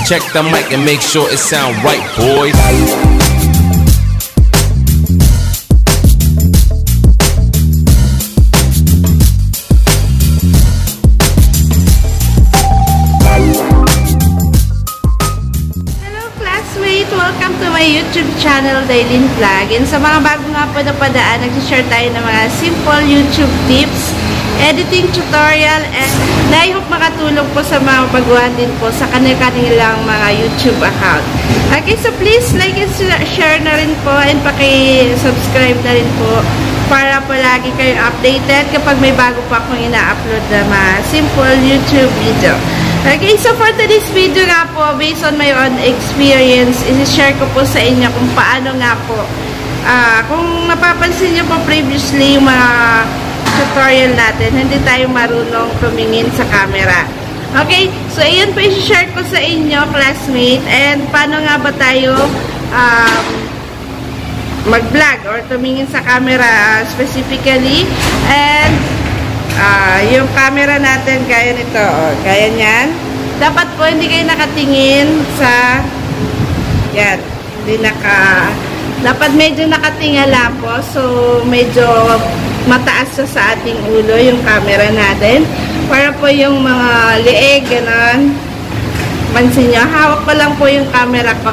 Check the mic and make sure it sound right, boys. Welcome to my YouTube channel, Dailyn Vlog. And sa mga bago nga po na padaan, nag-share tayo ng mga simple YouTube tips, editing tutorial, and I hope makatulong po sa mga baguhan din po sa kanilang mga YouTube account. Okay, so please like and share na rin po and paki-subscribe na rin po para palagi kayong updated kapag may bago pa akong ina-upload na mga simple YouTube video. Okay, so for today's video nga po, based on my own experience, isi-share ko po sa inyo kung paano nga po. Kung napapansin nyo po previously yung mga tutorial natin, hindi tayo marunong tumingin sa camera. Okay, so ayan po isi-share ko sa inyo, classmate, and paano nga ba tayo mag-vlog or tumingin sa camera specifically, and yung camera natin, gaya nito, gaya nyan. Dapat po hindi kayo nakatingin sa, yan, dapat medyo nakatingala po. So, medyo mataas sa ating ulo yung camera natin. Para po yung mga leeg, ganon. Pansin nyo, hawak ko lang po yung camera ko.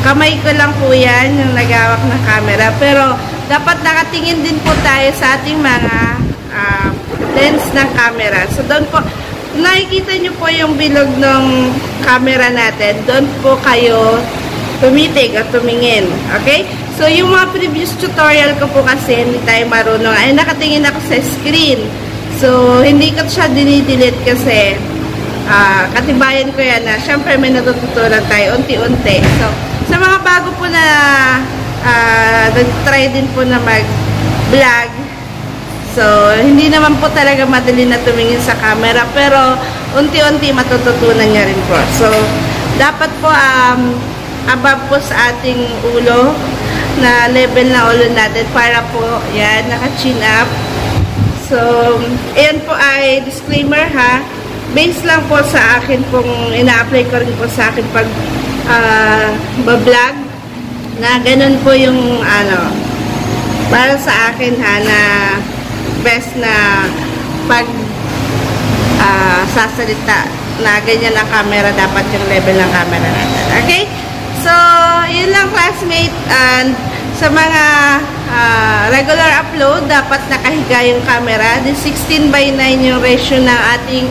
Kamay ko lang po yan, yung nagawak ng camera. Pero, dapat nakatingin din po tayo sa ating mga lens ng camera. So, doon po, nakikita nyo po yung bilog ng camera natin. Doon po kayo tumitig at tumingin. Okay? So, yung mga previous tutorial ko po kasi, hindi tayo marunong. Ay, nakatingin ako sa screen. So, hindi ko siya dinidelete kasi katibayan ko yan na syempre may natututunan tayo unti-unti. So, sa mga bago po na nag-try din po na mag-vlog, so, hindi naman po talaga madali na tumingin sa camera, pero unti-unti matututunan niya rin po. So, dapat po above po sa ating ulo, na level na ulo natin para po, yan, naka-chin up. So, ayan po ay disclaimer ha. Based lang po sa akin pong ina-apply ko rin po sa akin pag bablog, na ganun po yung para sa akin ha, na best na pag sasalita na ganyan ang camera, dapat yung level ng camera natin. Okay? So, yun lang classmate. And sa mga regular upload, dapat nakahiga yung camera. Then 16:9 yung ratio ng ating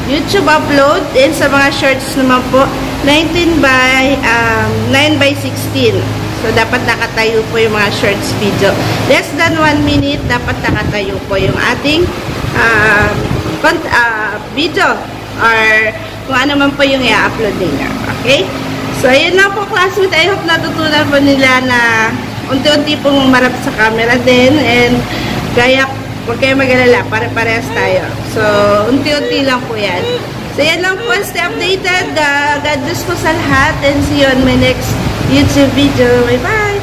YouTube upload. And sa mga shorts naman po, 9:16. So, dapat nakatayo po yung mga shorts video. Less than 1 minute, dapat nakatayo po yung ating video or kung ano man po yung i-upload nila. Okay? So, ayun lang po, classmate. I hope natutunan po nila na unti-unti pong marap sa camera din. And gaya, huwag kayo mag-alala. Pare-parehas tayo. So, unti-unti lang po yan. So, yan lang po. Stay updated. God bless po sa lahat. And see you on my next YouTube video. Bye-bye!